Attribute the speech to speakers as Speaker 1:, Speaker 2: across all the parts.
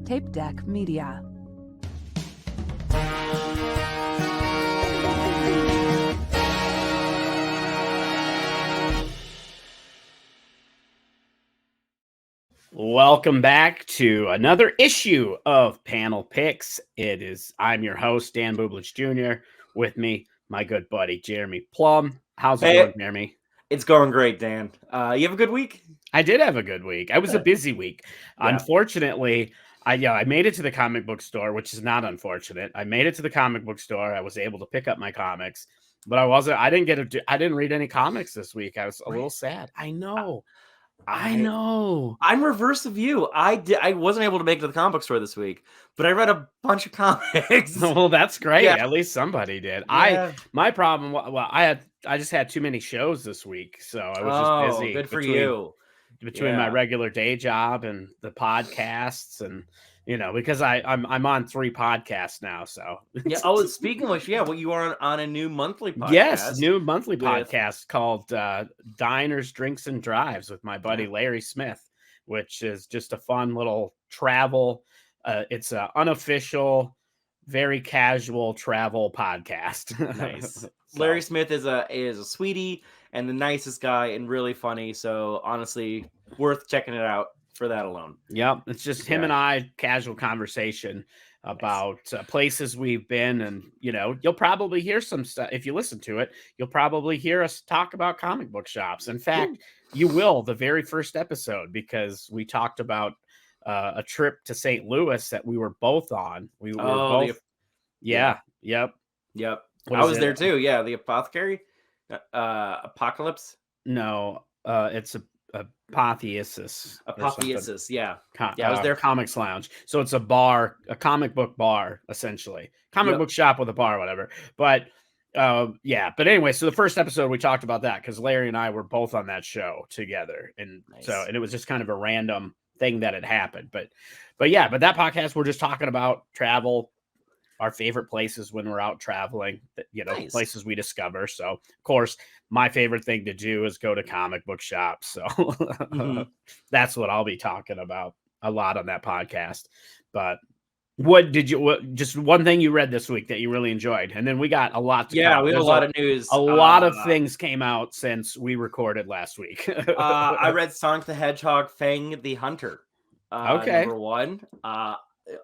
Speaker 1: Tape Deck Media.
Speaker 2: Welcome back to another issue of Panel Picks. I'm your host, Dan Bublich Jr. With me, my good buddy, Jeremy Plum. How's it going, Jeremy?
Speaker 3: It's going great, Dan. You have a good week?
Speaker 2: I did have a good week. I was a busy week.
Speaker 3: Yeah.
Speaker 2: Unfortunately, I made it to the comic book store, which is not unfortunate. I made it to the comic book store. I was able to pick up my comics, but I didn't read any comics this week. I was a little sad. I know.
Speaker 3: I'm reverse of you. I wasn't able to make it to the comic book store this week, but I read a bunch of comics.
Speaker 2: Well, that's great.
Speaker 3: Yeah.
Speaker 2: At least somebody did.
Speaker 3: Yeah.
Speaker 2: My problem. Well, I just had too many shows this week, so I was just busy.
Speaker 3: Good for you.
Speaker 2: Between my regular day job and the podcasts, and because I'm on 3 podcasts now. So
Speaker 3: yeah. Oh, speaking of which, well, you are on a new monthly podcast.
Speaker 2: Yes, new monthly podcast called Diners, Drinks, and Drives with my buddy Larry Smith, which is just a fun little travel. It's an unofficial, very casual travel podcast.
Speaker 3: Nice. Larry Smith is a sweetie and the nicest guy and really funny. So honestly, worth checking it out for that alone.
Speaker 2: Yep, it's just him and I, casual conversation about places we've been, and you'll probably hear some stuff if you listen to it. You'll probably hear us talk about comic book shops. In fact, you will the very first episode, because we talked about a trip to St. Louis that we were both on. We were both. Yep.
Speaker 3: I was there too. Yeah, the Apothecary, Apocalypse.
Speaker 2: No, it's Apotheosis.
Speaker 3: Apotheosis, yeah.
Speaker 2: I was there. Comics Lounge. So it's a bar, a comic book bar, essentially. Comic book shop with a bar, whatever. But But anyway, so the first episode we talked about that because Larry and I were both on that show together, and it was just kind of a random thing that had happened. But that podcast, we're just talking about travel, our favorite places when we're out traveling, places we discover. So, of course, my favorite thing to do is go to comic book shops. So that's what I'll be talking about a lot on that podcast. But just one thing you read this week that you really enjoyed? And then we got a lot to cover.
Speaker 3: We had a lot of news.
Speaker 2: A lot of things came out since we recorded last week.
Speaker 3: I read Sonic the Hedgehog, Fang the Hunter. Number 1.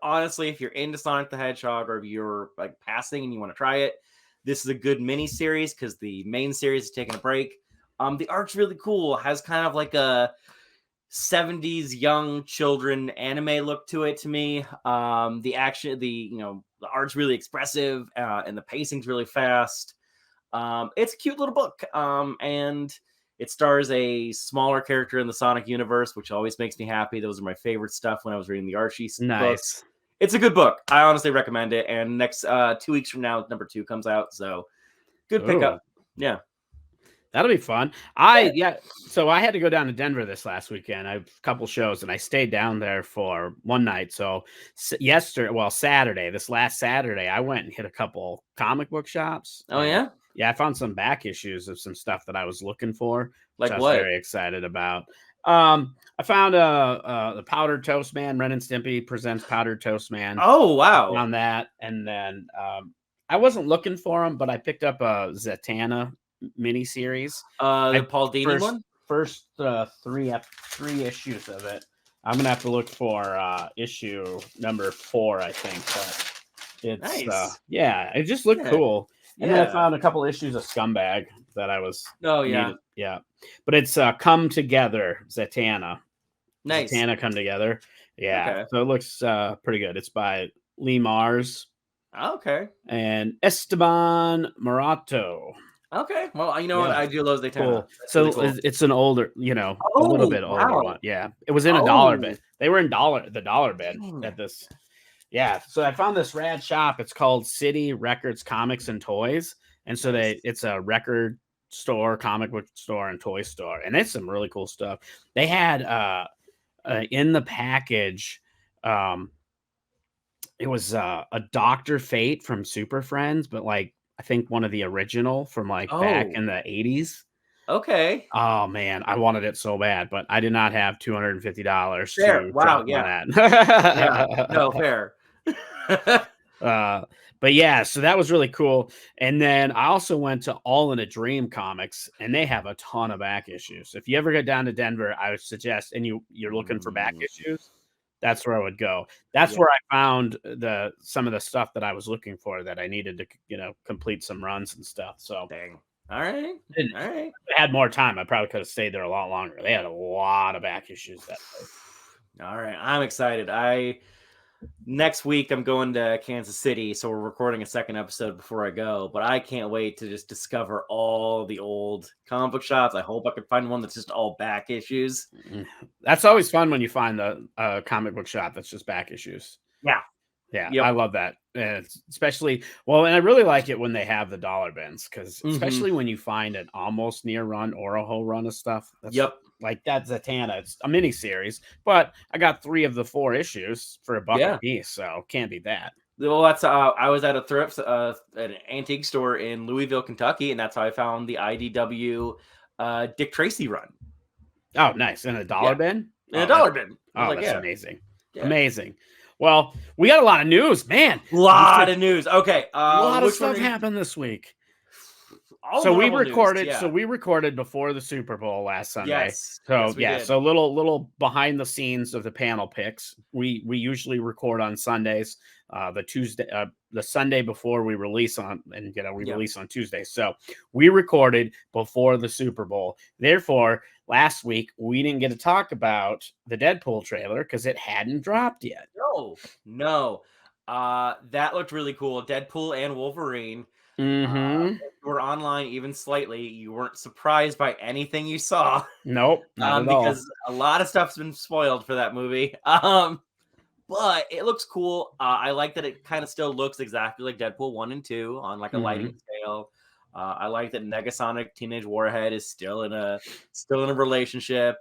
Speaker 3: Honestly, if you're into Sonic the Hedgehog, or if you're like passing and you want to try it, this is a good mini series because the main series is taking a break. The art's really cool. It has kind of like a 70s young children anime look to it to me. The action, the art's really expressive, and the pacing's really fast. It's a cute little book. And it stars a smaller character in the Sonic universe, which always makes me happy. Those are my favorite stuff when I was reading the Archie books. It's a good book. I honestly recommend it. And next 2 weeks from now, number 2 comes out. So good pickup. Yeah.
Speaker 2: That'll be fun. So I had to go down to Denver this last weekend. I have a couple shows, and I stayed down there for one night. So Saturday, this last Saturday, I went and hit a couple comic book shops.
Speaker 3: Oh, yeah?
Speaker 2: Yeah, I found some back issues of some stuff that I was looking for.
Speaker 3: Like
Speaker 2: which
Speaker 3: what?
Speaker 2: I was very excited about. I found the Powdered Toast Man. Ren and Stimpy presents Powdered Toast Man.
Speaker 3: Oh, wow.
Speaker 2: On that. And then I wasn't looking for them, but I picked up a Zatanna miniseries.
Speaker 3: The Paul Dini one?
Speaker 2: First 3 issues of it. I'm going to have to look for issue number 4, I think. But it's,
Speaker 3: nice.
Speaker 2: It just looked cool. And then I found a couple issues of Scumbag that I was.
Speaker 3: Oh, yeah.
Speaker 2: Needed. Yeah. But it's Come Together, Zatanna.
Speaker 3: Nice.
Speaker 2: Zatanna Come Together. Yeah.
Speaker 3: Okay.
Speaker 2: So it looks pretty good. It's by Lee Mars.
Speaker 3: Okay.
Speaker 2: And Esteban Morato.
Speaker 3: Okay. Well, what? I do love Zatanna.
Speaker 2: Cool. So really cool. It's an older, a little bit older one. Yeah. It was in a dollar bin. They were in the dollar bin at this. Yeah, so I found this rad shop. It's called City Records Comics and Toys, and so it's a record store, comic book store, and toy store, and it's some really cool stuff. They had in the package, it was a Dr. Fate from Super Friends, but like I think one of the original from back in the 80s.
Speaker 3: Okay.
Speaker 2: Oh man, I wanted it so bad, but I did not have $250
Speaker 3: Fair.
Speaker 2: to
Speaker 3: Wow.
Speaker 2: drop on
Speaker 3: Yeah. Yeah.
Speaker 2: that.
Speaker 3: No, fair.
Speaker 2: But yeah, so that was really cool. And then I also went to All in a Dream Comics, and they have a ton of back issues. If you ever get down to Denver, I would suggest, and you're looking for back issues, that's where I would go. That's where I found some of the stuff that I was looking for that I needed to complete some runs and stuff. So
Speaker 3: Dang. All right.
Speaker 2: if I had more time, I probably could have stayed there a lot longer. They had a lot of back issues that place.
Speaker 3: All right. I'm excited. Next week I'm going to Kansas City, so we're recording a second episode before I go, but I can't wait to just discover all the old comic book shops. I hope I can find one that's just all back issues.
Speaker 2: That's always fun when you find the comic book shop that's just back issues. Yeah, yep. I love that. Especially, and I really like it when they have the dollar bins, because especially when you find an almost near run or a whole run of stuff. Like that Zatanna, it's a mini series, but I got 3 of the 4 issues for $1 a piece, so can't beat that.
Speaker 3: Well, that's I was at a thrift, an antique store in Louisville, Kentucky, and that's how I found the IDW Dick Tracy run.
Speaker 2: Oh, nice! In a dollar bin.
Speaker 3: In a dollar bin.
Speaker 2: Oh, that's amazing! Yeah. Amazing. Well, we got a lot of news, man.
Speaker 3: A lot of news. Okay,
Speaker 2: a lot of stuff happened this week. So we recorded. News, So we recorded before the Super Bowl last Sunday.
Speaker 3: Yes.
Speaker 2: So so little behind the scenes of the panel picks. We usually record on Sundays. The Sunday before we release release on Tuesday. So we recorded before the Super Bowl. Therefore, last week we didn't get to talk about the Deadpool trailer because it hadn't dropped yet.
Speaker 3: No. That looked really cool. Deadpool and Wolverine. Were online even slightly. You weren't surprised by anything you saw.
Speaker 2: Nope, not at all.
Speaker 3: Because a lot of stuff's been spoiled for that movie. But it looks cool. I like that it kind of still looks exactly like Deadpool 1 and 2 on like a lighting scale. I like that Negasonic Teenage Warhead is still in a relationship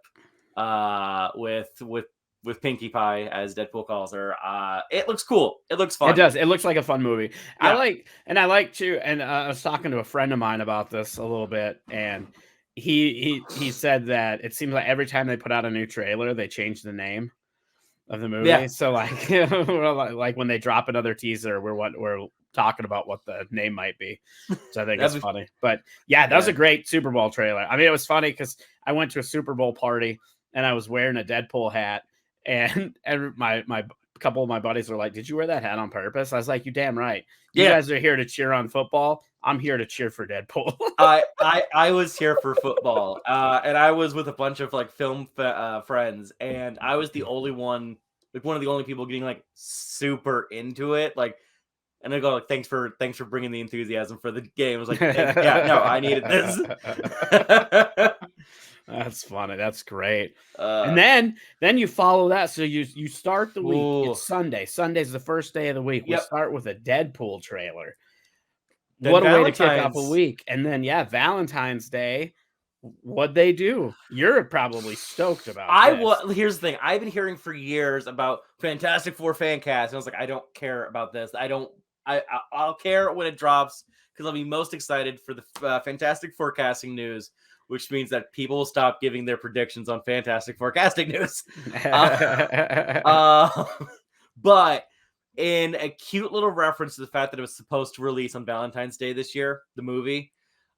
Speaker 3: with Pinkie Pie, as Deadpool calls her. It looks cool. It looks fun.
Speaker 2: It does. It looks like a fun movie. Yeah. I like to, and I was talking to a friend of mine about this a little bit, and he said that it seems like every time they put out a new trailer, they change the name of the movie. Yeah. So like when they drop another teaser, we're talking about what the name might be. So I think it's funny. But that was a great Super Bowl trailer. I mean, it was funny because I went to a Super Bowl party and I was wearing a Deadpool hat, and my couple of my buddies were like, "Did you wear that hat on purpose?" I was like, "You damn right. You guys are here to cheer on football. I'm here to cheer for Deadpool."
Speaker 3: I was here for football, and I was with a bunch of like film friends, and I was the only one, like one of the only people getting like super into it, like. And I go like, thanks for bringing the enthusiasm for the game. I was like, I needed this.
Speaker 2: That's funny. That's great. And then you follow that. So you start the week. Ooh. It's Sunday. Sunday's the first day of the week. We start with a Deadpool trailer. Then what a way to kick off a week. And then Valentine's Day. What'd they do? You're probably stoked about
Speaker 3: Here's the thing. I've been hearing for years about Fantastic Four fan cast. And I was like, I don't care about this. I'll care when it drops, because I'll be most excited for the Fantastic Four casting news, which means that people will stop giving their predictions on Fantastic Four casting news. But in a cute little reference to the fact that it was supposed to release on Valentine's Day this year, the movie,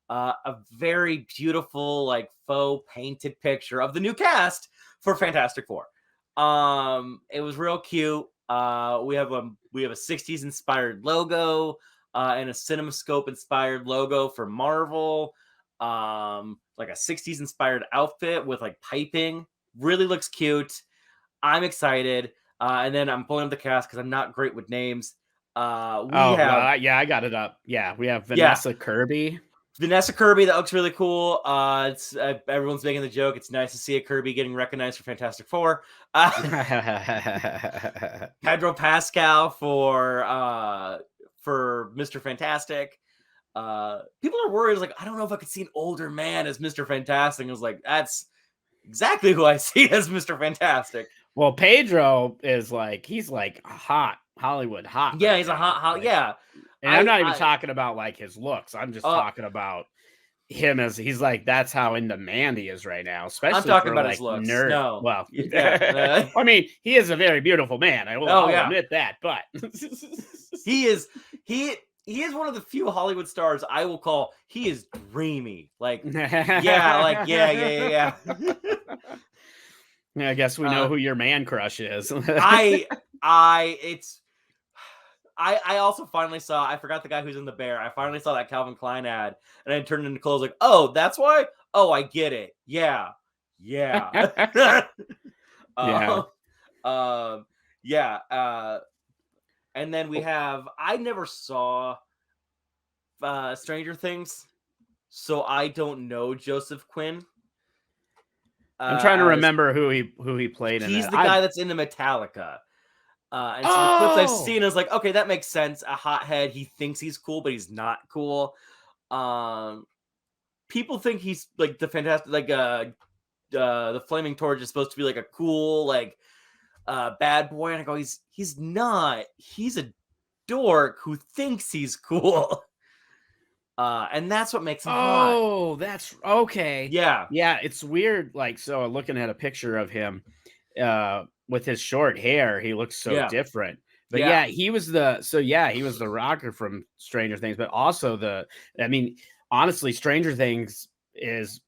Speaker 3: a very beautiful, like faux painted picture of the new cast for Fantastic Four. It was real cute. We have a 60s inspired logo, and a CinemaScope inspired logo for Marvel. Like a 60s inspired outfit with like piping. Really looks cute. I'm excited. And then I'm pulling up the cast because I'm not great with names. I
Speaker 2: got it up. Yeah, we have Vanessa Kirby.
Speaker 3: Vanessa Kirby, that looks really cool. It's everyone's making the joke. It's nice to see a Kirby getting recognized for Fantastic Four. Pedro Pascal for Mr. Fantastic. People are worried. Like, I don't know if I could see an older man as Mr. Fantastic. I was like, that's exactly who I see as Mr. Fantastic.
Speaker 2: Well, Pedro is like, he's like hot Hollywood hot.
Speaker 3: Yeah, he's a hot. Yeah.
Speaker 2: And I'm not even talking about like his looks. I'm just talking about him as he's like that's how in demand he is right now, especially
Speaker 3: I'm talking
Speaker 2: for
Speaker 3: about
Speaker 2: like
Speaker 3: his looks.
Speaker 2: nerd.
Speaker 3: No.
Speaker 2: Well,
Speaker 3: Yeah.
Speaker 2: I mean, he is a very beautiful man. I'll admit that, but
Speaker 3: he is one of the few Hollywood stars I will call. He is dreamy. Like, yeah.
Speaker 2: I guess we know who your man crush is.
Speaker 3: I also finally saw, I forgot the guy who's in the bear. I finally saw that Calvin Klein ad and I turned into clothes like, oh, that's why? Oh, I get it. Yeah. And then we have, I never saw Stranger Things, so I don't know Joseph Quinn.
Speaker 2: I'm trying to remember who he played in.
Speaker 3: He's the guy that's into Metallica. And so the clips I've seen, I was like, okay, that makes sense. A hothead. He thinks he's cool, but he's not cool. People think he's like the fantastic, like the Flaming Torch is supposed to be like a cool, like bad boy, and I go, he's not. He's a dork who thinks he's cool. And that's what makes him hot.
Speaker 2: Oh, that's okay.
Speaker 3: Yeah.
Speaker 2: It's weird. Like, so looking at a picture of him, with his short hair, he looks so different. But he was the rocker from Stranger Things, but also honestly, Stranger Things is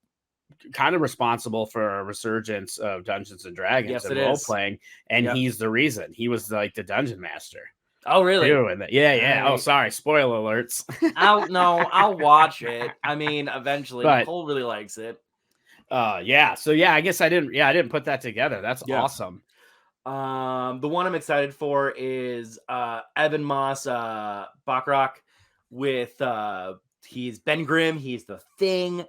Speaker 2: kind of responsible for a resurgence of Dungeons and Dragons and role playing, and he's the reason. He was like the dungeon master.
Speaker 3: Oh, really?
Speaker 2: Yeah. Oh, sorry. Spoiler alerts.
Speaker 3: I'll watch it. I mean, eventually. Nicole really likes it.
Speaker 2: Yeah. So I guess I didn't put that together. That's awesome.
Speaker 3: The one I'm excited for is Evan Moss Bachrach with he's Ben Grimm. He's the Thing.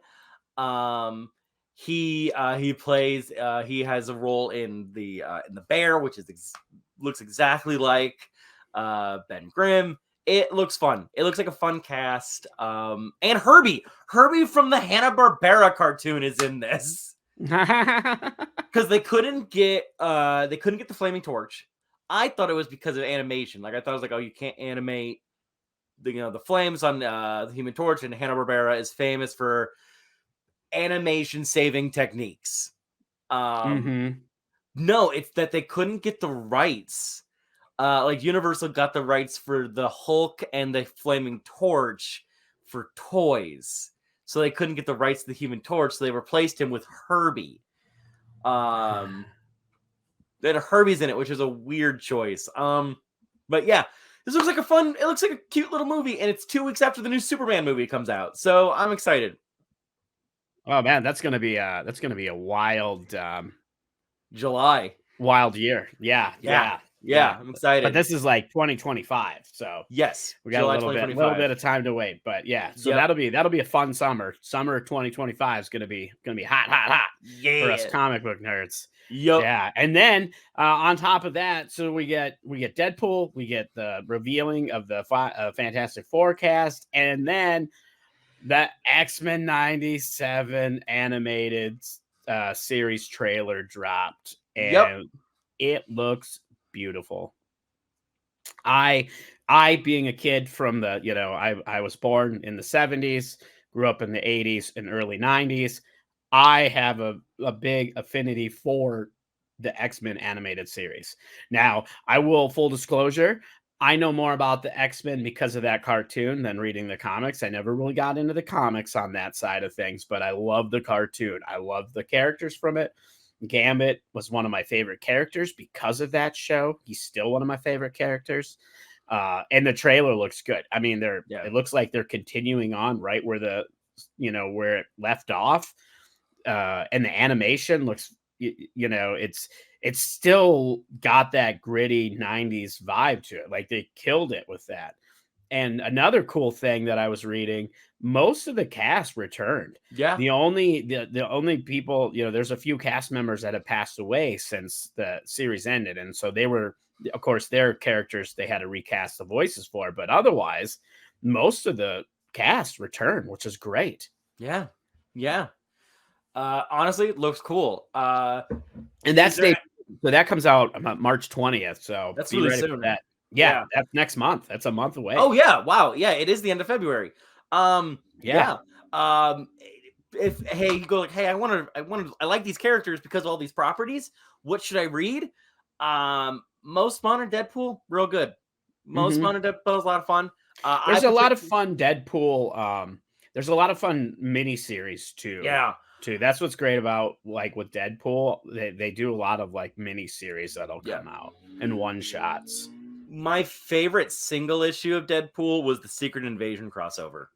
Speaker 3: He plays. He has a role in the Bear, which is looks exactly like Ben Grimm. It looks fun. It looks like a fun cast. And Herbie from the Hanna-Barbera cartoon is in this. Because they couldn't get the Flaming Torch. I thought it was because of animation. Like, I thought it was like, oh, you can't animate the flames on the Human Torch, and Hanna-Barbera is famous for animation saving techniques. No, it's that they couldn't get the rights. Like, Universal got the rights for the Hulk and the Flaming Torch for toys, so they couldn't get the rights to the Human Torch, so they replaced him with Herbie. That Herbie's in it, which is a weird choice. But yeah, this looks like it looks like a cute little movie, and it's 2 weeks after the new Superman movie comes out, so I'm excited.
Speaker 2: Oh man, that's gonna be a wild
Speaker 3: July.
Speaker 2: Wild year. Yeah.
Speaker 3: I'm excited.
Speaker 2: But this is like 2025, so
Speaker 3: yes,
Speaker 2: we got July a little bit of time to wait. But so that'll be a fun summer. Summer 2025 is gonna be hot for us comic book nerds. Yeah, and then on top of that, so we get Deadpool, we get the revealing of the Fantastic Four cast, and then that Xmen 97 animated series trailer dropped, and it looks beautiful. I being a kid from the, I was born in the 70s, grew up in the 80s and early 90s. I have a big affinity for the X-Men animated series. Now, I will, full disclosure, I know more about the X-Men because of that cartoon than reading the comics. I never really got into the comics on that side of things, but I love the cartoon. I love the characters from it. Gambit was one of my favorite characters because of that show. He's still one of my favorite characters. And the trailer looks good. I mean, it looks like they're continuing on right where where it left off. And the animation looks, it's still got that gritty 90s vibe to it. Like, they killed it with that. And another cool thing that I was reading, most of the cast returned. Yeah. The only people, there's a few cast members that have passed away since the series ended. And so they were, of course, their characters, they had to recast the voices for, but otherwise, most of the cast returned, which is great.
Speaker 3: Yeah. Yeah. Honestly, it looks cool.
Speaker 2: And that's so that comes out March 20th. So
Speaker 3: that's really soon.
Speaker 2: That. Yeah, that's next month. That's a month away.
Speaker 3: Oh yeah, wow, yeah, it is the end of February. Yeah. If you go like, hey, I like these characters because of all these properties. What should I read? Most Modern Deadpool, real good. Most Modern Deadpool is a lot of fun.
Speaker 2: There's a lot of fun Deadpool. There's a lot of fun miniseries too.
Speaker 3: Yeah.
Speaker 2: Too. That's what's great about like with Deadpool. They do a lot of like miniseries that'll come out in one shots.
Speaker 3: My favorite single issue of Deadpool was the Secret Invasion crossover.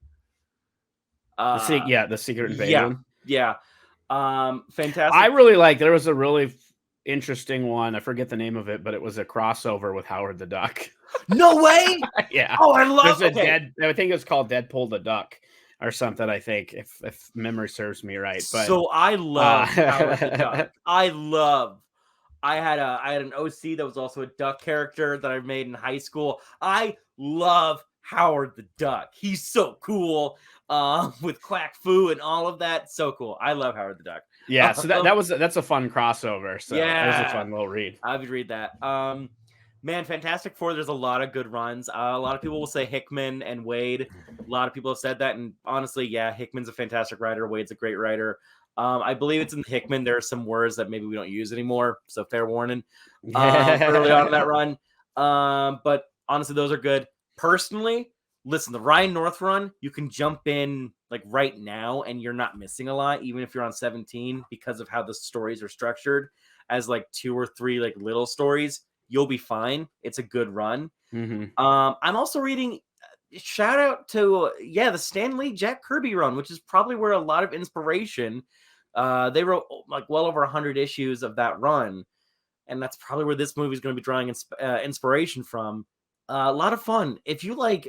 Speaker 2: The Secret Invasion.
Speaker 3: Yeah. Fantastic.
Speaker 2: I really like. There was a really interesting one. I forget the name of it, but it was a crossover with Howard the Duck.
Speaker 3: No way.
Speaker 2: Yeah.
Speaker 3: Oh, I love it.
Speaker 2: I think it's called Deadpool the Duck or something. I think if memory serves me right. But
Speaker 3: so I love Howard the Duck. I had an OC that was also a duck character that I made in high school. I love Howard the Duck. He's so cool. With Quack Fu and all of that, so cool. I love Howard the Duck.
Speaker 2: Yeah, so that's a fun crossover. So yeah, that was a fun little read.
Speaker 3: I would read that. Man, Fantastic Four. There's a lot of good runs. A lot of people will say Hickman and Wade. A lot of people have said that, and honestly, yeah, Hickman's a fantastic writer. Wade's a great writer. I believe it's in Hickman. There are some words that maybe we don't use anymore, so fair warning. Early on in that run, but honestly, those are good. Personally, listen, the Ryan North run, you can jump in like right now and you're not missing a lot, even if you're on 17, because of how the stories are structured as like 2 or 3 like little stories. You'll be fine. It's a good run. I'm also reading, shout out to, the Stan Lee Jack Kirby run, which is probably where a lot of inspiration, they wrote like well over 100 issues of that run. And that's probably where this movie is going to be drawing inspiration from. A lot of fun. If you like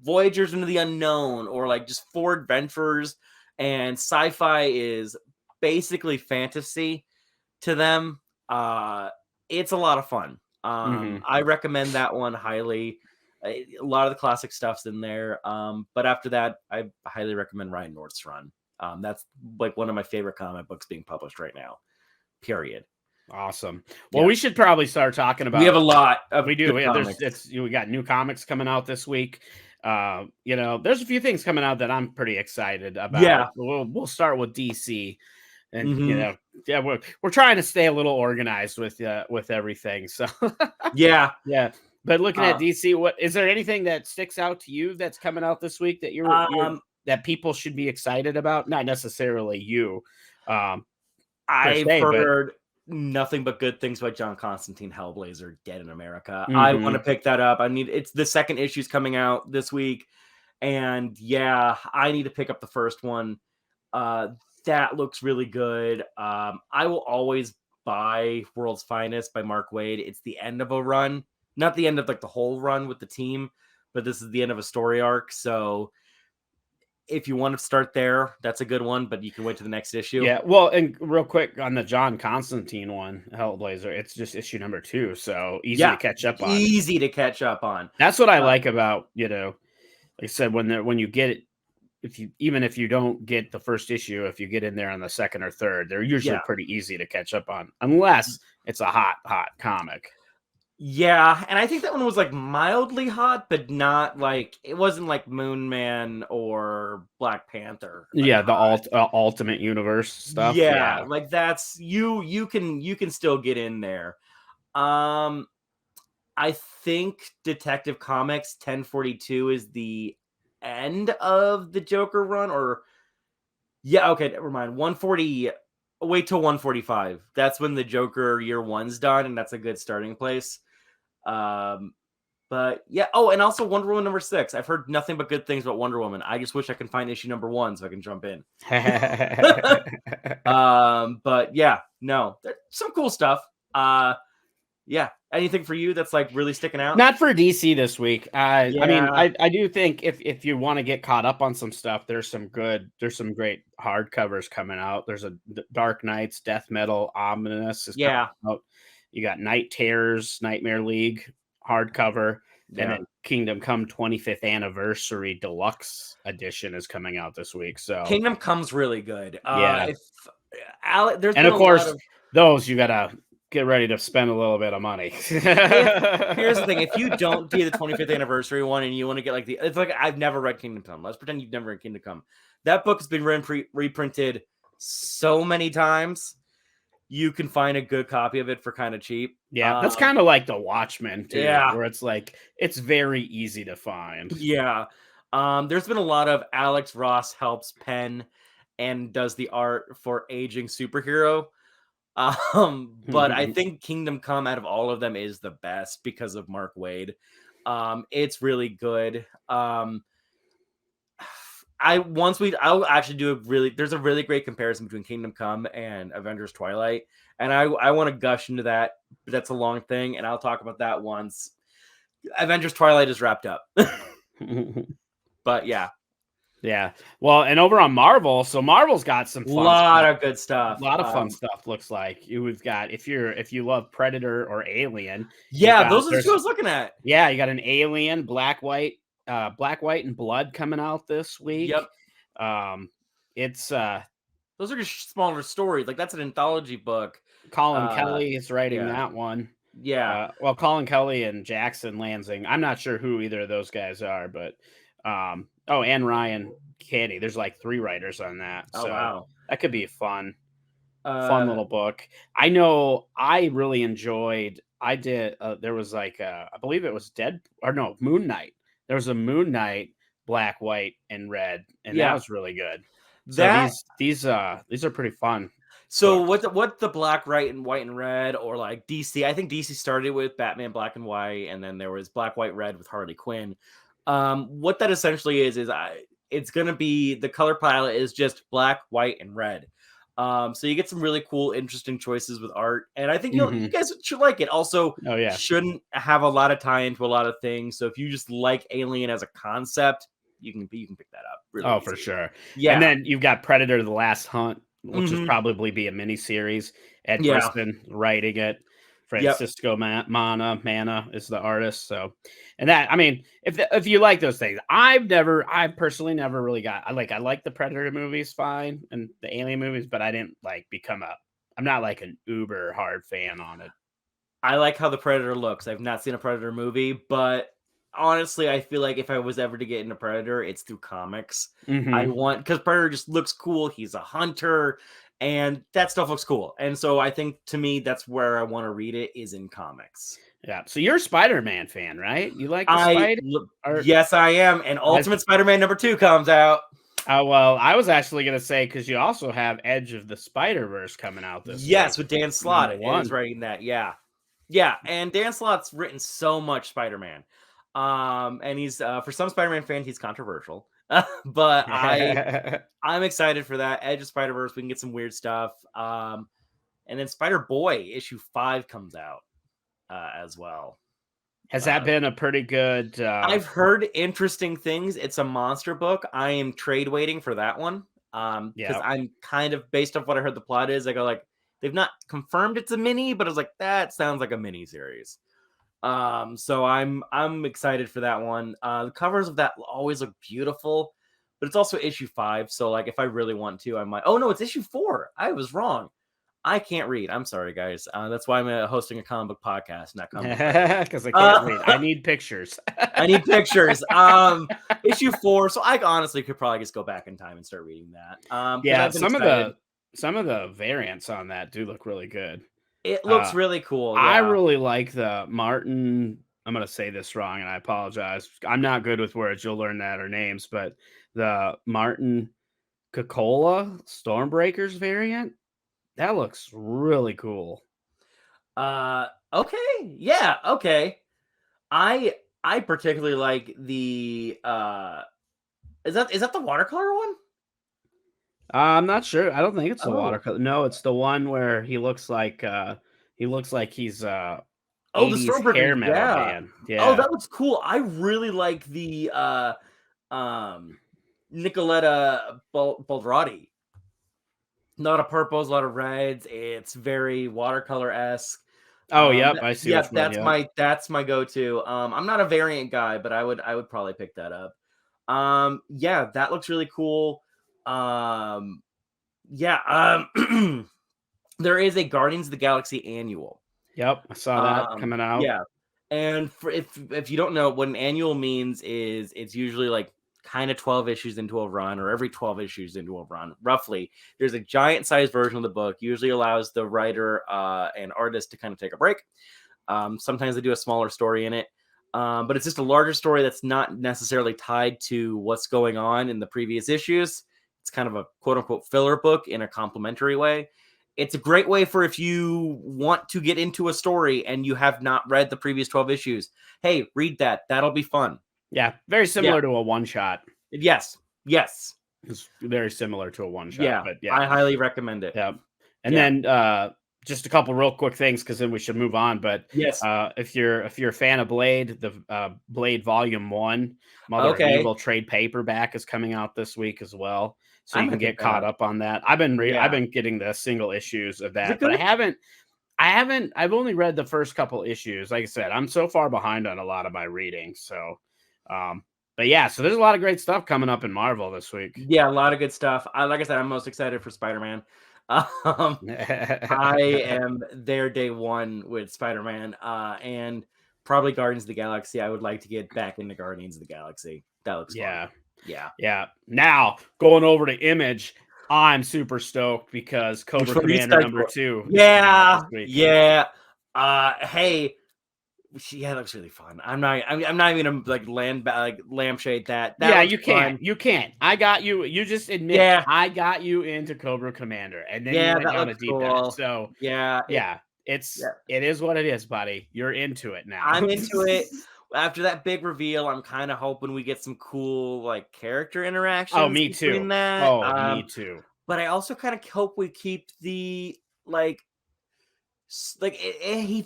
Speaker 3: Voyagers into the Unknown or like just Four Adventurers and sci-fi is basically fantasy to them, it's a lot of fun. I recommend that one highly. A lot of the classic stuff's in there. But after that, I highly recommend Ryan North's run. That's like one of my favorite comic books being published right now. Period.
Speaker 2: Awesome. Well, we should probably start talking about.
Speaker 3: We have a lot of.
Speaker 2: We do. We got new comics coming out this week. There's a few things coming out that I'm pretty excited about.
Speaker 3: Yeah.
Speaker 2: We'll start with DC, and we're trying to stay a little organized with everything. So yeah. But looking at DC, what is there anything that sticks out to you that's coming out this week that you're that people should be excited about? Not necessarily you.
Speaker 3: I've heard nothing but good things about John Constantine, Hellblazer, Dead in America. I want to pick that up. I mean, it's the second issue's coming out this week, and I need to pick up the first one. That looks really good. I will always buy World's Finest by Mark Waid. It's the end of a run, not the end of like the whole run with the team, but this is the end of a story arc. So if you want to start there, that's a good one, but you can wait to the next issue.
Speaker 2: Yeah, well, and real quick on the John Constantine one, Hellblazer, it's just issue number 2, so easy to catch up on.
Speaker 3: Easy to catch up on.
Speaker 2: That's what I like about, like I said, when you get it, even if you don't get the first issue, if you get in there on the second or third, they're usually pretty easy to catch up on, unless it's a hot comic.
Speaker 3: Yeah, and I think that one was like mildly hot, but not like it wasn't like Moon Man or Black Panther.
Speaker 2: Like the Ultimate Universe stuff.
Speaker 3: Yeah, like that's you can still get in there. I think Detective Comics 1042 is the end of the Joker run, or okay, never mind. 140. Wait till 145. That's when the Joker year 1's done, and that's a good starting place. But yeah. Oh, and also Wonder Woman number 6. I've heard nothing but good things about Wonder Woman. I just wish I can find issue number 1 so I can jump in. But yeah, no, there's some cool stuff. Anything for you that's like really sticking out?
Speaker 2: Not for DC this week. I mean, I do think if you want to get caught up on some stuff, there's some great hardcovers coming out. There's a Dark Knights, Death Metal, Ominous is coming out. You got Night Terrors, Nightmare League hardcover, and then Kingdom Come 25th Anniversary Deluxe edition is coming out this week. So
Speaker 3: Kingdom Come's really good.
Speaker 2: There's and of course those you gotta get ready to spend a little bit of money.
Speaker 3: Here's the thing: if you don't do the 25th anniversary one and you want to get like it's like I've never read Kingdom Come. Let's pretend you've never read Kingdom Come. That book has been reprinted so many times. You can find a good copy of it for kind of cheap.
Speaker 2: Yeah, that's kind of like the Watchmen too,
Speaker 3: yeah,
Speaker 2: where it's like it's very easy to find.
Speaker 3: Yeah, there's been a lot of Alex Ross helps pen and does the art for Aging Superhero. But I think Kingdom Come out of all of them is the best because of Mark Waid. It's really good. I'll actually do there's a really great comparison between Kingdom Come and Avengers Twilight. And I want to gush into that, but that's a long thing, and I'll talk about that once Avengers Twilight is wrapped up. But yeah.
Speaker 2: Yeah. Well, and over on Marvel, so Marvel's got some fun
Speaker 3: of good stuff.
Speaker 2: A lot of fun stuff, looks like. We've got if you love Predator or Alien.
Speaker 3: Yeah, those are the two I was looking at.
Speaker 2: Yeah, you got an Alien, Black, White, and Blood coming out this week.
Speaker 3: Yep.
Speaker 2: It's
Speaker 3: those are just smaller stories. Like that's an anthology book.
Speaker 2: Colin Kelly is writing that one.
Speaker 3: Yeah.
Speaker 2: Well, Colin Kelly and Jackson Lansing. I'm not sure who either of those guys are, but and Ryan Candy. There's like 3 writers on that.
Speaker 3: Oh, wow.
Speaker 2: That could be a fun little book. I know I really enjoyed. I did. There was like I believe it was Moon Knight. There was a Moon Knight, Black, White, and Red, and that was really good. So these are pretty fun.
Speaker 3: So what the Black, White, and Red, or like DC? I think DC started with Batman Black and White, and then there was Black, White, Red with Harley Quinn. What that essentially is it's gonna be the color palette is just Black, White, and Red. So you get some really cool, interesting choices with art, and I think you guys should like it. Also, shouldn't have a lot of tie into a lot of things. So if you just like Alien as a concept, you can pick that up. Really easy.
Speaker 2: For sure.
Speaker 3: Yeah,
Speaker 2: and then you've got Predator: The Last Hunt, which will probably be a mini series. Ed Brisbane writing it. Francisco Mana is the artist. So, and that, I mean, if you like those things, I personally never really got. I like the Predator movies fine and the Alien movies, but I didn't I'm not like an uber hard fan on it.
Speaker 3: I like how the Predator looks. I've not seen a Predator movie, but honestly, I feel like if I was ever to get into Predator, it's through comics. Because Predator just looks cool. He's a hunter. And that stuff looks cool. And so I think, to me, that's where I want to read it, is in comics.
Speaker 2: Yeah. So you're a Spider-Man fan, right? You like the
Speaker 3: Yes, I am. And Ultimate Spider-Man #2 comes out.
Speaker 2: Well, I was actually going to say, because you also have Edge of the Spider-Verse coming out this week.
Speaker 3: With Dan Slott. He's writing that. Yeah. Yeah. And Dan Slott's written so much Spider-Man. And he's, for some Spider-Man fans, he's controversial. But I'm excited for that. Edge of Spider-Verse, we can get some weird stuff. And then Spider-Boy issue 5 comes out as well.
Speaker 2: Has that been a pretty good?
Speaker 3: I've heard interesting things. It's a monster book. I am trade waiting for that one. Because I'm kind of, based off what I heard the plot is, I go like, they've not confirmed it's a mini, but I was like, that sounds like a mini series. So I'm excited for that one. The covers of that always look beautiful, but it's also issue 5. So like, if I really want to, I might. Oh no, it's issue 4. I was wrong. I can't read. I'm sorry, guys. That's why I'm hosting a comic book podcast, not comic book.
Speaker 2: Because I can't read. I need pictures.
Speaker 3: I need pictures. Issue 4. So I honestly could probably just go back in time and start reading that.
Speaker 2: Some of the variants on that do look really good.
Speaker 3: It looks really cool. Yeah.
Speaker 2: I really like the Martin. I'm going to say this wrong, and I apologize. I'm not good with words. You'll learn that or names, but the Martin Coca-Cola Stormbreakers variant, that looks really cool.
Speaker 3: Okay. Yeah. Okay. I particularly like the is that the watercolor one?
Speaker 2: I'm not sure. I don't think it's the watercolor. No, it's the one where he looks like he's the Stormbreaker hair metal band. Yeah.
Speaker 3: Oh, that looks cool. I really like the Nicoletta Baldrati. Not a purples, a lot of reds. It's very watercolor-esque.
Speaker 2: Oh, yep, I see.
Speaker 3: Yeah, that's my go-to. I'm not a variant guy, but I would probably pick that up. Yeah, that looks really cool. There is a Guardians of the Galaxy annual
Speaker 2: Yep, I saw that coming out.
Speaker 3: Yeah. And for if you don't know what an annual means, is it's usually like kind of 12 issues into a run, or every 12 issues into a run, roughly. There's a giant sized version of the book, usually allows the writer and artist to kind of take a break. Sometimes they do a smaller story in it, but it's just a larger story that's not necessarily tied to what's going on in the previous issues. It's kind of a quote unquote filler book in a complimentary way. It's a great way for if you want to get into a story and you have not read the previous 12 issues. Hey, read that. That'll be fun.
Speaker 2: Yeah, very similar to a one-shot.
Speaker 3: Yes.
Speaker 2: It's very similar to a one-shot.
Speaker 3: Yeah,
Speaker 2: but yeah,
Speaker 3: I highly recommend it.
Speaker 2: Yeah. And then just a couple real quick things, because then we should move on. But
Speaker 3: yes,
Speaker 2: if you're a fan of Blade, the Blade Volume 1, Mother of Evil trade paperback is coming out this week as well. So you can get caught up on that. I've been getting the single issues of that, but I've only read the first couple issues. Like I said, I'm so far behind on a lot of my reading. So but yeah, so there's a lot of great stuff coming up in Marvel this week.
Speaker 3: Yeah, a lot of good stuff. Like I said, I'm most excited for Spider-Man. I am there day one with Spider-Man, and probably Guardians of the Galaxy. I would like to get back into Guardians of the Galaxy. That looks fun.
Speaker 2: Yeah. Now going over to Image, I'm super stoked because Cobra Commander #2.
Speaker 3: Yeah. Hey, it looks really fun. I'm not even gonna lampshade that.
Speaker 2: You can't. You can't. I got you. You just admit I got you into Cobra Commander, and then you went down a deep end. So it is what it is, buddy. You're into it now.
Speaker 3: I'm into it. After that big reveal, I'm kind of hoping we get some cool character interactions.
Speaker 2: Oh, me too.
Speaker 3: That.
Speaker 2: Me too.
Speaker 3: But I also kind of hope we keep the he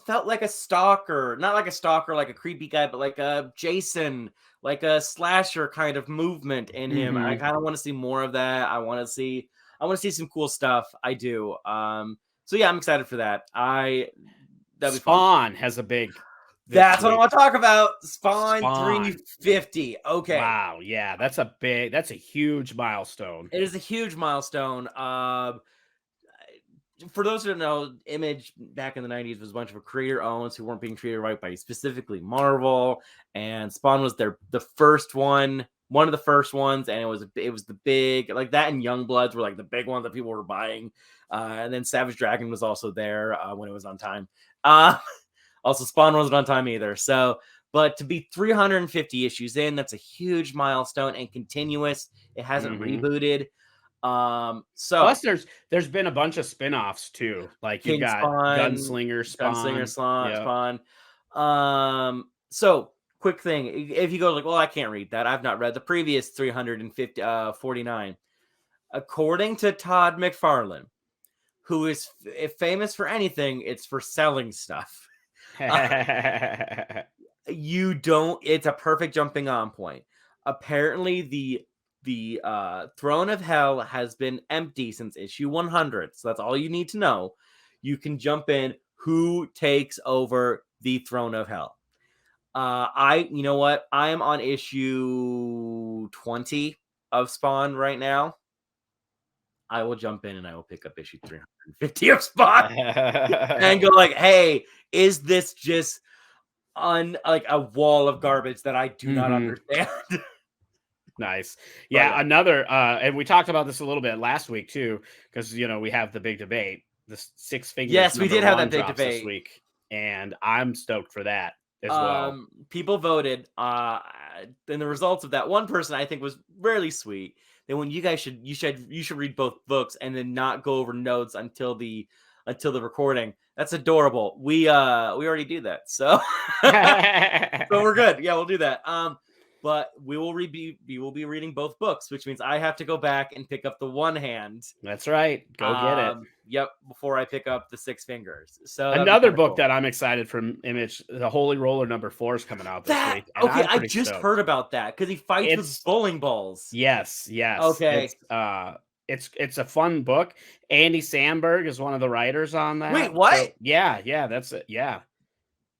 Speaker 3: felt like a stalker, not like a stalker, like a creepy guy, but like a Jason, like a slasher kind of movement in him. Mm-hmm. I kind of want to see more of that. I want to see some cool stuff. I do. So yeah, I'm excited for that. That'd be
Speaker 2: Spawn
Speaker 3: fun.
Speaker 2: has a big.
Speaker 3: That's what I want to talk about. Spawn 350. Okay.
Speaker 2: Wow. Yeah, that's a huge milestone.
Speaker 3: It is a huge milestone. For those who don't know, Image back in the 90s was a bunch of creator owns who weren't being treated right by specifically Marvel, and Spawn was the first one of the first ones, and it was the big, like that, and Youngbloods were like the big ones that people were buying, and then Savage Dragon was also there when it was on time. Also, Spawn wasn't on time either. So, but to be 350 issues in, that's a huge milestone and continuous. It hasn't rebooted. So
Speaker 2: plus there's been a bunch of spin-offs too. Like you got Gunslinger
Speaker 3: Spawn. So quick thing. If you go well, I can't read that. I've not read the previous 349. According to Todd McFarlane, who is famous for anything, it's for selling stuff. It's a perfect jumping on point. Apparently the Throne of Hell has been empty since issue 100. So that's all you need to know. You can jump in. Who takes over the Throne of Hell? You know what? I am on issue 20 of Spawn right now. I will jump in and I will pick up issue 350 of Spawn and go hey, is this just a wall of garbage that I do not understand?
Speaker 2: Nice. Yeah, another and we talked about this a little bit last week too, because we have the big debate, the Six Fingers.
Speaker 3: Yes, we did have that big debate
Speaker 2: this week, and I'm stoked for that as well.
Speaker 3: People voted, and the results of that, one person I think was really sweet. Then when you guys you should read both books and then not go over notes until the recording. That's adorable. We already do that, so so we're good. Yeah, we'll do that. But we will be reading both books, which means I have to go back and pick up the one hand.
Speaker 2: That's right. Go get it.
Speaker 3: Yep, before I pick up the Six Fingers. So
Speaker 2: another book that I'm excited from Image, the Holy Roller #4 is coming out this week.
Speaker 3: Okay, I just heard about that because he fights with bowling balls.
Speaker 2: Yes.
Speaker 3: Okay.
Speaker 2: It's a fun book. Andy Samberg is one of the writers on that.
Speaker 3: Wait, what?
Speaker 2: So, yeah, that's it. Yeah,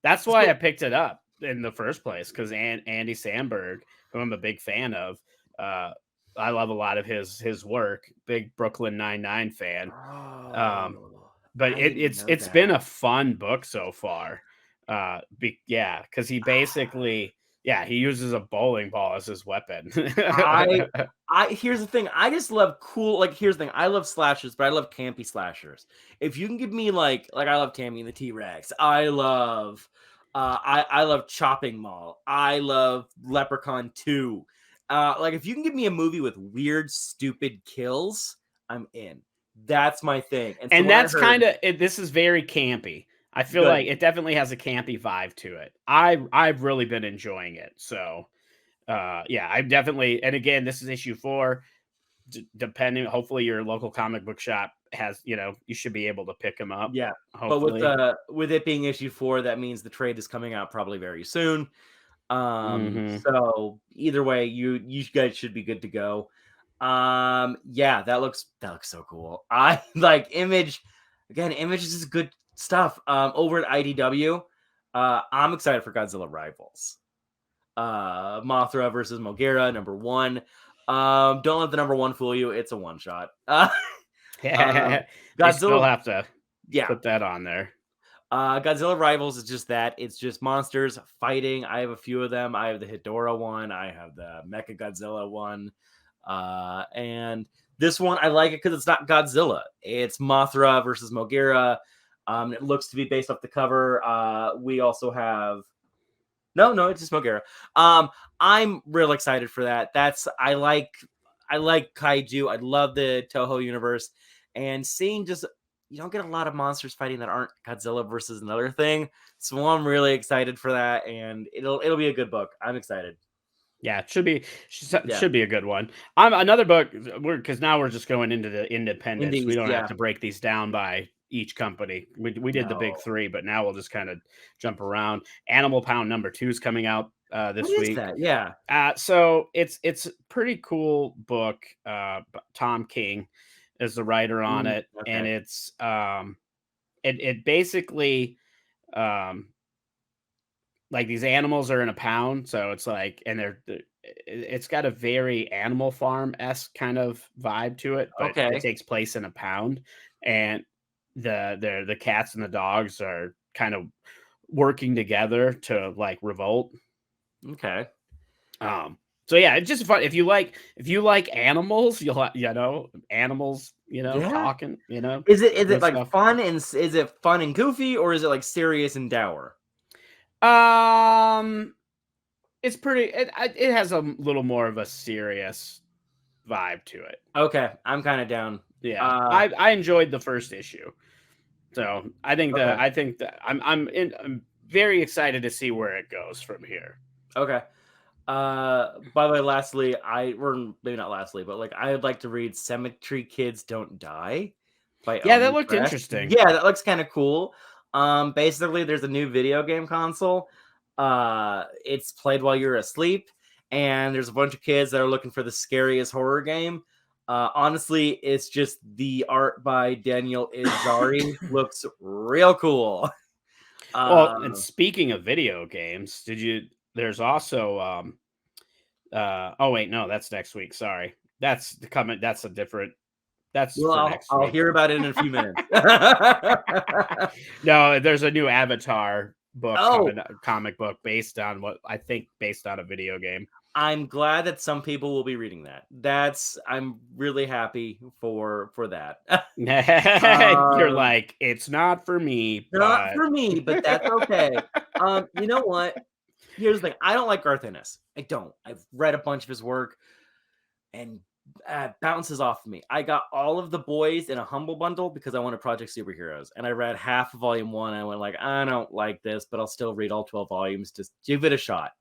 Speaker 2: that's why I picked it up in the first place, because Andy Samberg, who I'm a big fan of, I love a lot of his work. Big Brooklyn Nine-Nine fan. but it's been a fun book so far. Because he basically he uses a bowling ball as his weapon.
Speaker 3: Here's the thing. I just love cool. Like, here's the thing. I love slashers, but I love campy slashers. If you can give me like I love Tammy and the T-Rex. I love Chopping Mall. I love Leprechaun 2. Like, if you can give me a movie with weird, stupid kills, I'm in. That's my thing.
Speaker 2: And so that's kind of this is very campy. I feel like it definitely has a campy vibe to it. I've really been enjoying it. So I'm definitely, and again, this is issue 4. Depending, hopefully your local comic book shop has, you should be able to pick them up.
Speaker 3: Yeah,
Speaker 2: hopefully.
Speaker 3: But with it being issue 4, that means the trade is coming out probably very soon. So either way, you guys should be good to go. That looks so cool. I like Image. Again, Image is just good stuff. Over at IDW, I'm excited for Godzilla Rivals. Mothra versus Mogera, number 1. Don't let the number 1 fool you. It's a one shot.
Speaker 2: Godzilla, they still have to put that on there.
Speaker 3: Godzilla Rivals is just that. It's just monsters fighting. I have a few of them. I have the Hedorah one. I have the Mecha Godzilla one. And this one, I like it because it's not Godzilla. It's Mothra versus Mogera. It looks to be based off the cover. We also have... No, it's just Mogera. I'm real excited for that. I like kaiju. I love the Toho universe. And seeing just... You don't get a lot of monsters fighting that aren't Godzilla versus another thing. So I'm really excited for that. And it'll be a good book. I'm excited.
Speaker 2: Yeah, it should be a good one. Another book, because now we're just going into the independents. We don't have to break these down by each company. We did the big 3, but now we'll just kind of jump around. Animal Pound number 2 is coming out this week.
Speaker 3: What is that? Yeah.
Speaker 2: So it's a pretty cool book. Tom King is the writer on it, and it's it basically like these animals are in a pound, so it's like, and it's got a very Animal Farm-esque kind of vibe to it, but it takes place in a pound, and the cats and the dogs are kind of working together to like revolt. So yeah, it's just fun. If you like animals, animals, talking,
Speaker 3: Is it like stuff. Fun and is it fun and goofy, or is it like serious and dour?
Speaker 2: It's pretty. It has a little more of a serious vibe to it.
Speaker 3: Okay, I'm kind of down.
Speaker 2: Yeah, I enjoyed the first issue, so I think that I'm very excited to see where it goes from here.
Speaker 3: Okay. By the way, lastly, or maybe not lastly, but like I would like to read Cemetery Kids Don't Die.
Speaker 2: That looked interesting.
Speaker 3: Yeah, that looks kind of cool. Basically, there's a new video game console. It's played while you're asleep, and there's a bunch of kids that are looking for the scariest horror game. Honestly, it's just the art by Daniel Izzari looks real cool.
Speaker 2: Well, and speaking of video games, there's also oh wait, no, that's next week. Sorry. That's coming. That's a different. That's for next week.
Speaker 3: I'll hear about it in a few minutes.
Speaker 2: No, there's a new Avatar book, comic book based on a video game.
Speaker 3: I'm glad that some people will be reading that. I'm really happy for that.
Speaker 2: You're like, it's not for me.
Speaker 3: Not for me, but that's okay. You know what? Here's the thing. I don't like Garth Ennis. I don't. I've read a bunch of his work, and bounces off of me. I got all of The Boys in a Humble Bundle because I wanted Project Superheroes, and I read half of Volume 1. And I went like, I don't like this, but I'll still read all 12 volumes. Just give it a shot.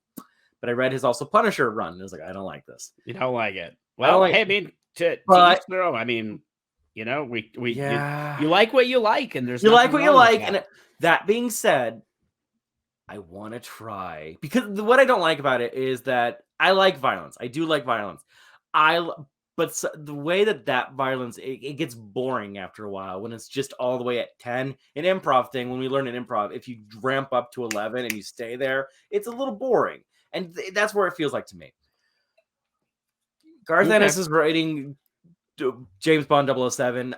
Speaker 3: But I read his also Punisher run, and I was like, I don't like this.
Speaker 2: You don't like it? Well, hey, I mean, I mean, you like what you like, and there's
Speaker 3: you like what you like. And that being said, I want to try, because what I don't like about it is that I like violence. I do like violence. But the way that violence, it gets boring after a while when it's just all the way at 10. An improv thing, when we learn an improv, if you ramp up to 11 and you stay there, it's a little boring. And that's where it feels like to me. Garth Ennis is writing James Bond 007.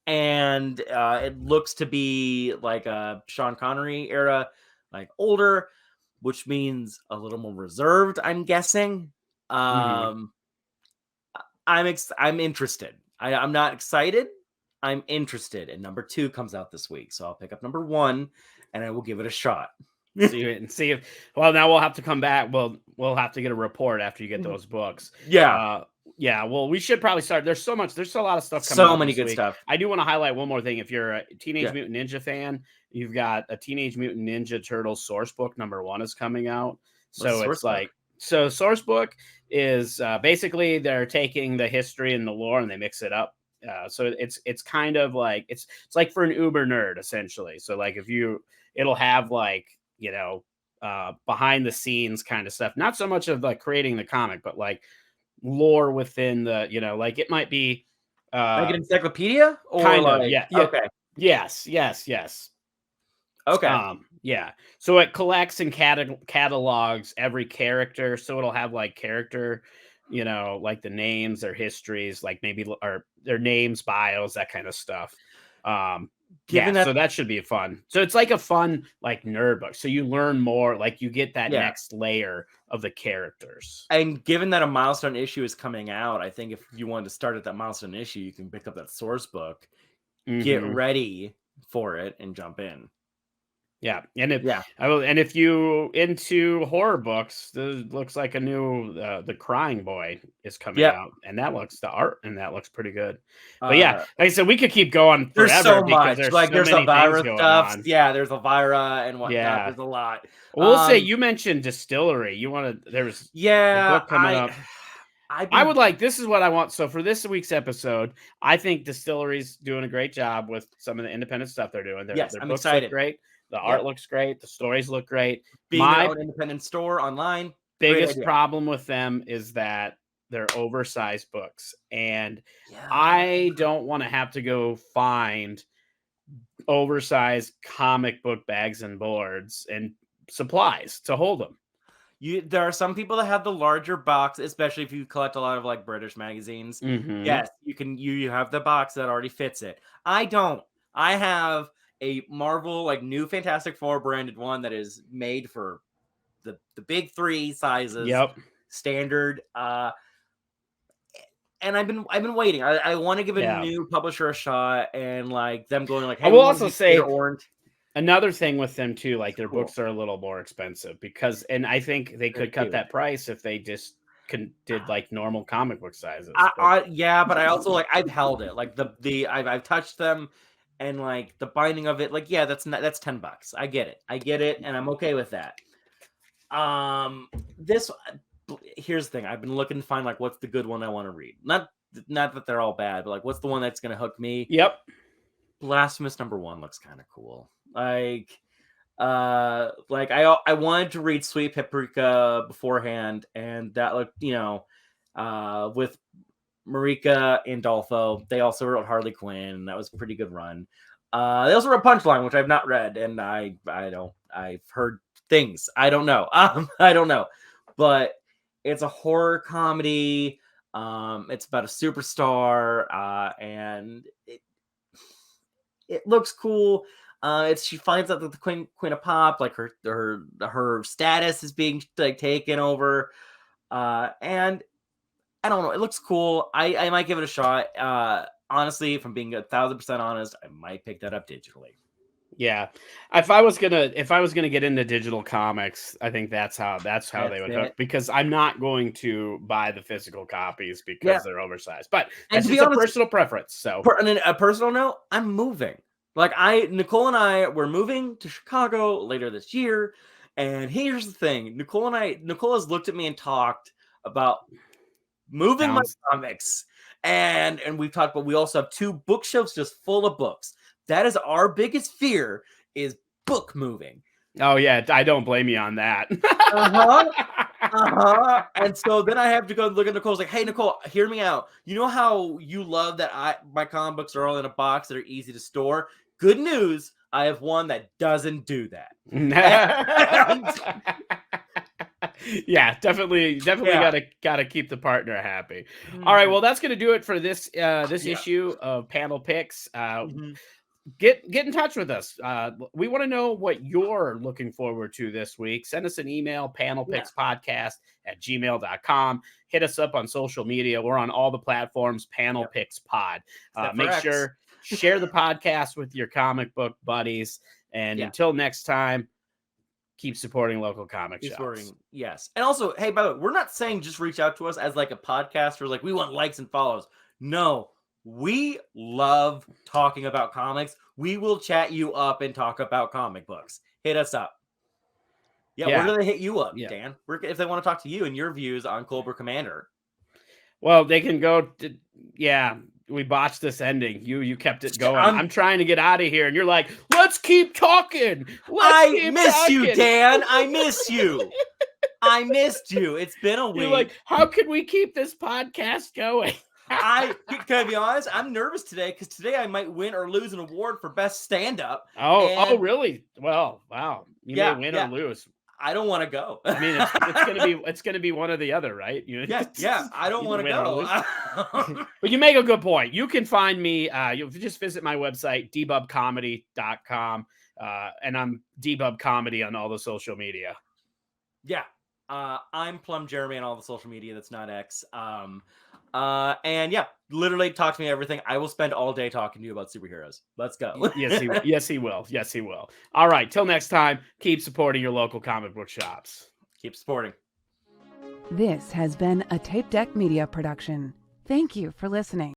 Speaker 3: and it looks to be like a Sean Connery era, like older, which means a little more reserved, I'm guessing. I'm interested. I'm not excited. I'm interested. And number 2 comes out this week, so I'll pick up number 1 and I will give it a shot.
Speaker 2: See if. Well, now we'll have to come back. We'll have to get a report after you get those books.
Speaker 3: Yeah.
Speaker 2: Yeah. Well, we should probably start. There's a lot of stuff coming.
Speaker 3: So many good stuff.
Speaker 2: I do want to highlight one more thing. If you're a Teenage Mutant Ninja fan, you've got a Teenage Mutant Ninja Turtles source book number 1 is coming out. So it's like. So source book is basically they're taking the history and the lore and they mix it up. So it's kind of like it's like for an uber nerd essentially. So like it'll have like behind the scenes kind of stuff. Not so much of like creating the comic, but like lore within the like it might be
Speaker 3: like an encyclopedia or
Speaker 2: kind
Speaker 3: like,
Speaker 2: of yeah.
Speaker 3: Okay.
Speaker 2: Yes.
Speaker 3: Okay.
Speaker 2: Yeah. So it collects and catalogs every character. So it'll have like character, like the names, their histories, like maybe or their names, bios, that kind of stuff. So that should be fun. So it's like a fun like nerd book. So you learn more, like you get that next layer of the characters.
Speaker 3: And given that a milestone issue is coming out, I think if you wanted to start at that milestone issue, you can pick up that source book, get ready for it, and jump in.
Speaker 2: Yeah, and if you into horror books, this looks like a new The Crying Boy is coming out, and that looks pretty good. But like I said, we could keep going forever.
Speaker 3: There's so much. There's Elvira stuff.
Speaker 2: On.
Speaker 3: Yeah, there's Elvira and whatnot. Yeah. There's a lot.
Speaker 2: We'll say you mentioned Distillery. There's a book coming up. I would like, this is what I want. So for this week's episode, I think Distillery's doing a great job with some of the independent stuff they're doing. Their
Speaker 3: I'm
Speaker 2: books
Speaker 3: excited.
Speaker 2: Look great. The art looks great. The stories look great.
Speaker 3: Being an independent store online.
Speaker 2: Biggest problem with them is that they're oversized books. And I don't want to have to go find oversized comic book bags and boards and supplies to hold them.
Speaker 3: There are some people that have the larger box, especially if you collect a lot of like British magazines. Yes, you have the box that already fits it. I don't. I have a Marvel like new Fantastic Four branded one that is made for the big 3 sizes. Standard. And I've been waiting. I want to give a new publisher a shot, and like them going like, hey,
Speaker 2: I will also say
Speaker 3: orange.
Speaker 2: Another thing with them too, like their books are a little more expensive and I think they could cut that price if they just did like normal comic book sizes.
Speaker 3: But I also like I've held it like I've touched them. And like the binding of it, like, that's $10. I get it, and I'm okay with that. Here's the thing. I've been looking to find like what's the good one I want to read. Not that they're all bad, but like what's the one that's gonna hook me?
Speaker 2: Yep.
Speaker 3: Blasphemous #1 looks kind of cool. Like I wanted to read Sweet Paprika beforehand, and that looked, with Marika and Dolfo, they also wrote Harley Quinn, and that was a pretty good run. They also wrote Punchline, which I've not read, and I've heard things. I don't know. But it's a horror comedy. It's about a superstar, and it looks cool. She finds out that the Queen of Pop, like her status is being like taken over, and I don't know. It looks cool. I might give it a shot. Honestly, if I'm being 1,000% honest, I might pick that up digitally.
Speaker 2: Yeah. If I was gonna get into digital comics, I think that's how they would hook, because I'm not going to buy the physical copies because they're oversized. But that's just a personal preference. So
Speaker 3: on a personal note, I'm moving. Like Nicole and I were moving to Chicago later this year. And here's the thing. Nicole has looked at me and talked about moving my comics, and we've talked about, we also have 2 bookshelves just full of books. That is our biggest fear, is book moving.
Speaker 2: Oh yeah, I don't blame you on that.
Speaker 3: And so then I have to go look at Nicole's like, hey Nicole, hear me out. You know how you love that my comic books are all in a box that are easy to store? Good news, I have one that doesn't do that.
Speaker 2: Yeah, definitely gotta keep the partner happy. All right, well, that's gonna do it for this issue of Panel Picks. Get in touch with us. We want to know what you're looking forward to this week. Send us an email, panelpixpodcast@gmail.com. Hit us up on social media. We're on all the platforms, Panel Picks Pod. Make sure, share the podcast with your comic book buddies. And until next time, keep supporting local comic shops.
Speaker 3: Yes. And also, hey, by the way, we're not saying just reach out to us as like a podcast or like we want likes and follows. No. We love talking about comics. We will chat you up and talk about comic books. Hit us up. Yeah. We're going to hit you up, Dan. If they want to talk to you and your views on Cobra Commander.
Speaker 2: Well, they can go to, we botched this ending. You kept it going. I'm trying to get out of here, and you're like, let's keep talking.
Speaker 3: I miss you, Dan. I miss you. I missed you. It's been a week.
Speaker 2: You're like, how can we keep this podcast going?
Speaker 3: Can I be honest? I'm nervous today because today I might win or lose an award for best stand-up.
Speaker 2: Oh, really? Well, wow. You may win or lose.
Speaker 3: I don't want to go.
Speaker 2: I mean, it's gonna be one or the other, right?
Speaker 3: I don't want to go.
Speaker 2: But you make a good point. You can find me. You just visit my website, debubcomedy.com, and I'm Debub Comedy on all the social media.
Speaker 3: Yeah. I'm Plum Jeremy on all the social media that's not X. And literally talk to me everything. I will spend all day talking to you about superheroes. Let's go.
Speaker 2: Yes, he will. Yes, he will. All right. Till next time, keep supporting your local comic book shops.
Speaker 3: Keep supporting.
Speaker 1: This has been a Tape Deck Media production. Thank you for listening.